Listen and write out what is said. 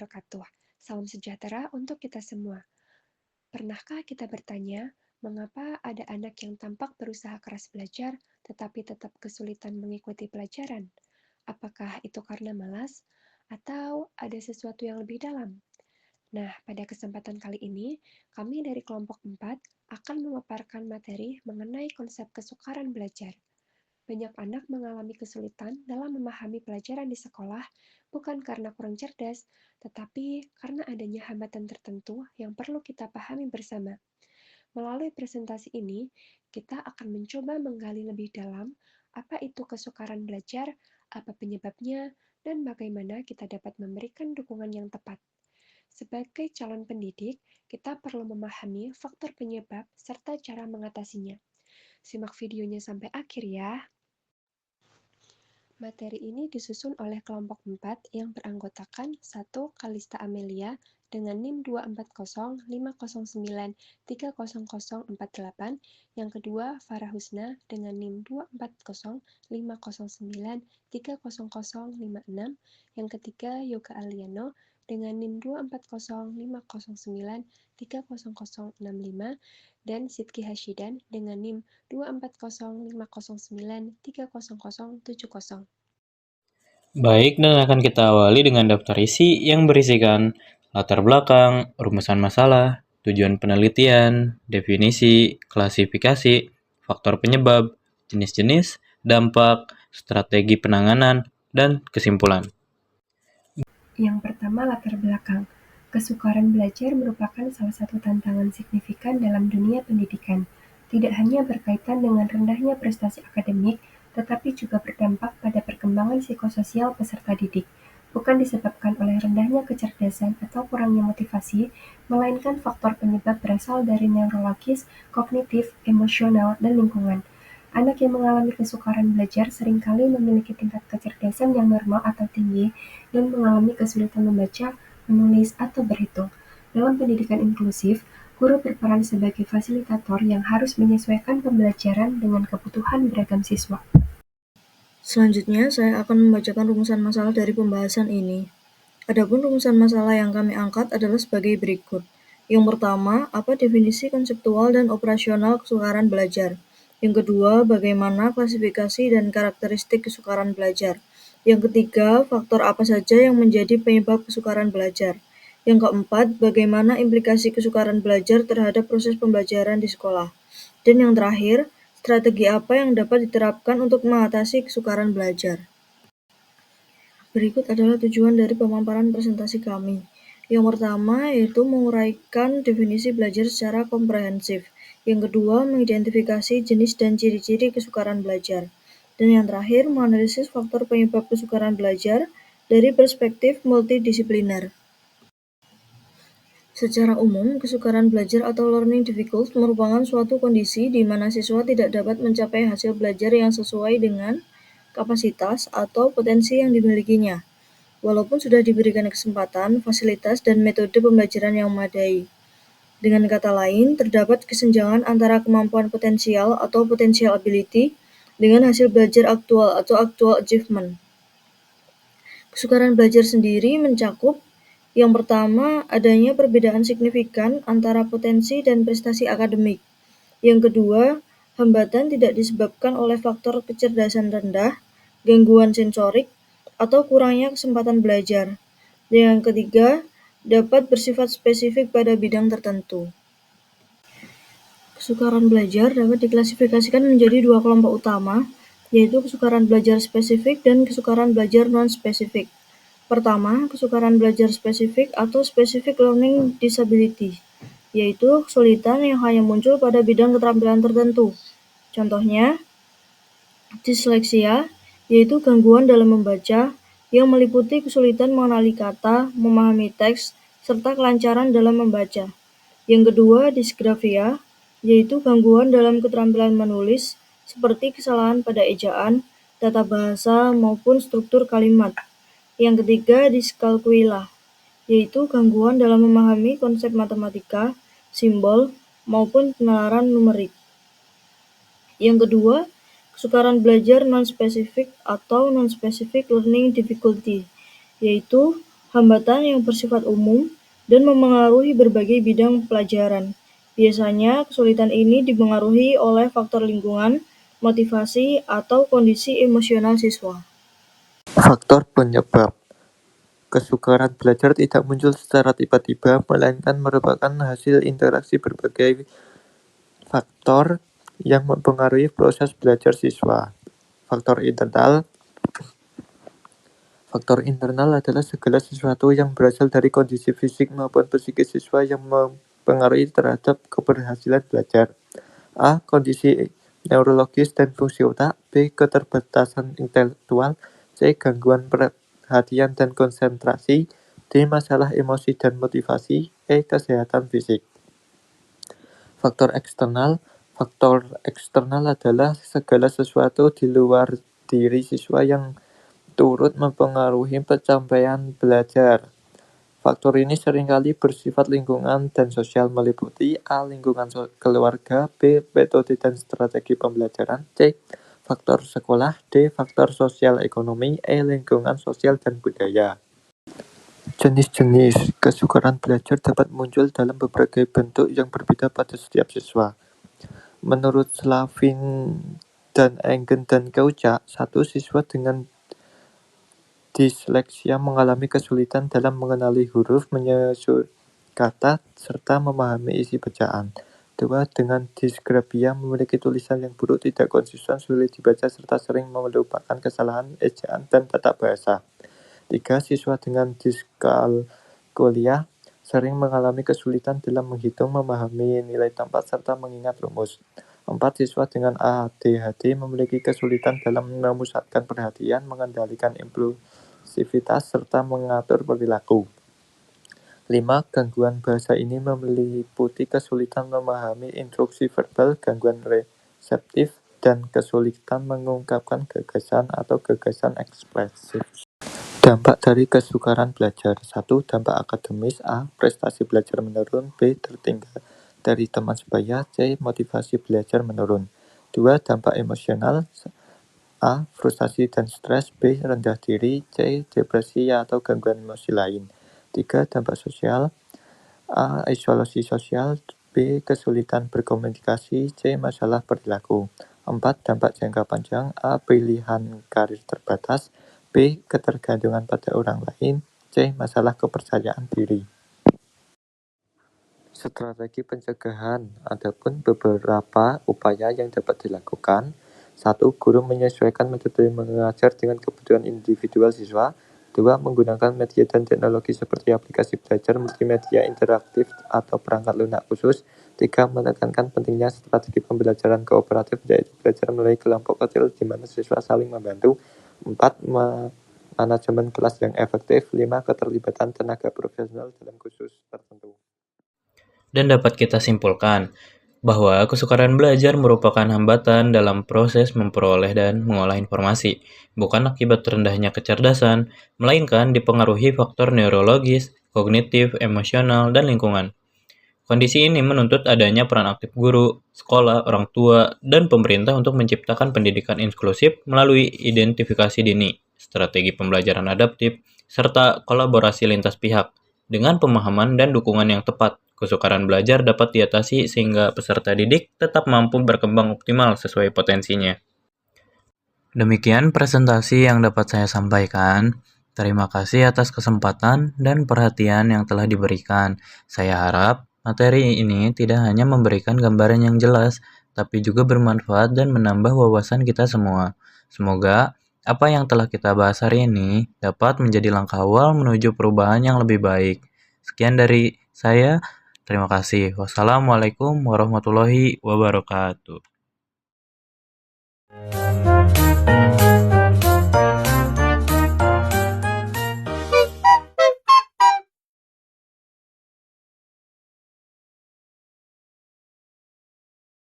wabarakatuh. Salam sejahtera untuk kita semua. Pernahkah kita bertanya, mengapa ada anak yang tampak berusaha keras belajar, tetapi tetap kesulitan mengikuti pelajaran? Apakah itu karena malas, atau ada sesuatu yang lebih dalam? Nah, pada kesempatan kali ini, kami dari kelompok 4 akan memaparkan materi mengenai konsep kesukaran belajar. Banyak anak mengalami kesulitan dalam memahami pelajaran di sekolah, bukan karena kurang cerdas, tetapi karena adanya hambatan tertentu yang perlu kita pahami bersama. Melalui presentasi ini, kita akan mencoba menggali lebih dalam apa itu kesukaran belajar, apa penyebabnya, dan bagaimana kita dapat memberikan dukungan yang tepat. Sebagai calon pendidik, kita perlu memahami faktor penyebab serta cara mengatasinya. Simak videonya sampai akhir ya. Materi ini disusun oleh kelompok 4 yang beranggotakan 1. Kalista Amelia dengan NIM 24050930048, yang kedua Farah Husna dengan NIM 2405009300056, yang ketiga Yoga Aliano dengan NIM 2405009300065, dan Sidki Hasyidan dengan NIM 2405009300070. Baik, dan akan kita awali dengan daftar isi yang berisikan latar belakang, rumusan masalah, tujuan penelitian, definisi, klasifikasi, faktor penyebab, jenis-jenis, dampak, strategi penanganan, dan kesimpulan. Yang pertama, latar belakang. Kesukaran belajar merupakan salah satu tantangan signifikan dalam dunia pendidikan. Tidak hanya berkaitan dengan rendahnya prestasi akademik, tetapi juga berdampak pada perkembangan psikososial peserta didik. Bukan disebabkan oleh rendahnya kecerdasan atau kurangnya motivasi, melainkan faktor penyebab berasal dari neurologis, kognitif, emosional, dan lingkungan. Anak yang mengalami kesukaran belajar seringkali memiliki tingkat kecerdasan yang normal atau tinggi dan mengalami kesulitan membaca, menulis, atau berhitung. Dalam pendidikan inklusif, guru berperan sebagai fasilitator yang harus menyesuaikan pembelajaran dengan kebutuhan beragam siswa. Selanjutnya, saya akan membacakan rumusan masalah dari pembahasan ini. Adapun rumusan masalah yang kami angkat adalah sebagai berikut. Yang pertama, apa definisi konseptual dan operasional kesukaran belajar? Yang kedua, bagaimana klasifikasi dan karakteristik kesukaran belajar? Yang ketiga, faktor apa saja yang menjadi penyebab kesukaran belajar? Yang keempat, bagaimana implikasi kesukaran belajar terhadap proses pembelajaran di sekolah? Dan yang terakhir, strategi apa yang dapat diterapkan untuk mengatasi kesukaran belajar? Berikut adalah tujuan dari pemaparan presentasi kami. Yang pertama yaitu menguraikan definisi belajar secara komprehensif. Yang kedua, mengidentifikasi jenis dan ciri-ciri kesukaran belajar. Dan yang terakhir, menganalisis faktor penyebab kesukaran belajar dari perspektif multidisipliner. Secara umum, kesukaran belajar atau learning difficult merupakan suatu kondisi di mana siswa tidak dapat mencapai hasil belajar yang sesuai dengan kapasitas atau potensi yang dimilikinya, walaupun sudah diberikan kesempatan, fasilitas, dan metode pembelajaran yang memadai. Dengan kata lain, terdapat kesenjangan antara kemampuan potensial atau potential ability dengan hasil belajar aktual atau actual achievement. Kesukaran belajar sendiri mencakup yang pertama, adanya perbedaan signifikan antara potensi dan prestasi akademik. Yang kedua, hambatan tidak disebabkan oleh faktor kecerdasan rendah, gangguan sensorik, atau kurangnya kesempatan belajar. Dan yang ketiga, dapat bersifat spesifik pada bidang tertentu. Kesukaran belajar dapat diklasifikasikan menjadi dua kelompok utama, yaitu kesukaran belajar spesifik dan kesukaran belajar non-spesifik. Pertama, kesukaran belajar spesifik atau specific learning disability, yaitu kesulitan yang hanya muncul pada bidang keterampilan tertentu. Contohnya, disleksia, yaitu gangguan dalam membaca yang meliputi kesulitan mengenali kata, memahami teks, serta kelancaran dalam membaca. Yang kedua, disgrafia, yaitu gangguan dalam keterampilan menulis, seperti kesalahan pada ejaan, tata bahasa, maupun struktur kalimat. Yang ketiga, diskalkulia, yaitu gangguan dalam memahami konsep matematika, simbol, maupun penalaran numerik. Yang kedua, kesukaran belajar non-spesifik atau non-specific learning difficulty, yaitu hambatan yang bersifat umum dan memengaruhi berbagai bidang pelajaran. Biasanya, kesulitan ini dipengaruhi oleh faktor lingkungan, motivasi, atau kondisi emosional siswa. Faktor penyebab kesukaran belajar tidak muncul secara tiba-tiba, melainkan merupakan hasil interaksi berbagai faktor yang mempengaruhi proses belajar siswa. Faktor internal adalah segala sesuatu yang berasal dari kondisi fisik maupun psikis siswa yang mempengaruhi terhadap keberhasilan belajar. A. Kondisi neurologis dan fungsi otak. B. Keterbatasan intelektual. C. Gangguan perhatian dan konsentrasi. D. Masalah emosi dan motivasi. E. Kesehatan fisik. Faktor eksternal adalah segala sesuatu di luar diri siswa yang turut mempengaruhi pencapaian belajar. Faktor ini seringkali bersifat lingkungan dan sosial, meliputi A. Lingkungan keluarga. B. Metode dan strategi pembelajaran. C. Faktor sekolah. D. Faktor sosial ekonomi. E. Lingkungan sosial dan budaya. Jenis-jenis kesukaran belajar dapat muncul dalam berbagai bentuk yang berbeda pada setiap siswa. Menurut Slavin dan Engen dan Keucak, satu siswa dengan disleksia mengalami kesulitan dalam mengenali huruf, menyusun kata, serta memahami isi bacaan. 2. Dengan disgrafia memiliki tulisan yang buruk, tidak konsisten, sulit dibaca, serta sering melupakan kesalahan, ejaan, dan tata bahasa. 3. Siswa dengan diskalkulia sering mengalami kesulitan dalam menghitung, memahami nilai tempat, serta mengingat rumus. 4. Siswa dengan ADHD memiliki kesulitan dalam memusatkan perhatian, mengendalikan impulsivitas, serta mengatur perilaku. 5. Gangguan bahasa ini meliputi kesulitan memahami instruksi verbal, gangguan reseptif, dan kesulitan mengungkapkan gagasan atau gagasan ekspresif. Dampak dari kesukaran belajar. 1. Dampak akademis. A. Prestasi belajar menurun. B. Tertinggal dari teman sebaya. C. Motivasi belajar menurun. 2. Dampak emosional. A. Frustasi dan stres. B. Rendah diri. C. Depresi atau gangguan emosi lain. 3. Dampak sosial. A. Isolasi sosial. B. Kesulitan berkomunikasi. C. Masalah perilaku. 4. Dampak jangka panjang. A. Pilihan karir terbatas. B. Ketergantungan pada orang lain. C. Masalah kepercayaan diri. Strategi pencegahan. Adapun beberapa upaya yang dapat dilakukan. 1. Guru menyesuaikan metode mengajar dengan kebutuhan individual siswa. 2. Menggunakan media dan teknologi seperti aplikasi belajar, multimedia interaktif, atau perangkat lunak khusus. 3. Menekankan pentingnya strategi pembelajaran kooperatif, yaitu belajar melalui kelompok kecil di mana siswa saling membantu. 4. Manajemen kelas yang efektif. 5. Keterlibatan tenaga profesional dalam khusus tertentu. Dan dapat kita simpulkan bahwa kesukaran belajar merupakan hambatan dalam proses memperoleh dan mengolah informasi, bukan akibat rendahnya kecerdasan, melainkan dipengaruhi faktor neurologis, kognitif, emosional, dan lingkungan. Kondisi ini menuntut adanya peran aktif guru, sekolah, orang tua, dan pemerintah untuk menciptakan pendidikan inklusif melalui identifikasi dini, strategi pembelajaran adaptif, serta kolaborasi lintas pihak. Dengan pemahaman dan dukungan yang tepat, kesukaran belajar dapat diatasi sehingga peserta didik tetap mampu berkembang optimal sesuai potensinya. Demikian presentasi yang dapat saya sampaikan. Terima kasih atas kesempatan dan perhatian yang telah diberikan. Saya harap materi ini tidak hanya memberikan gambaran yang jelas, tapi juga bermanfaat dan menambah wawasan kita semua. Semoga apa yang telah kita bahas hari ini dapat menjadi langkah awal menuju perubahan yang lebih baik. Sekian dari saya. Terima kasih. Wassalamualaikum warahmatullahi wabarakatuh.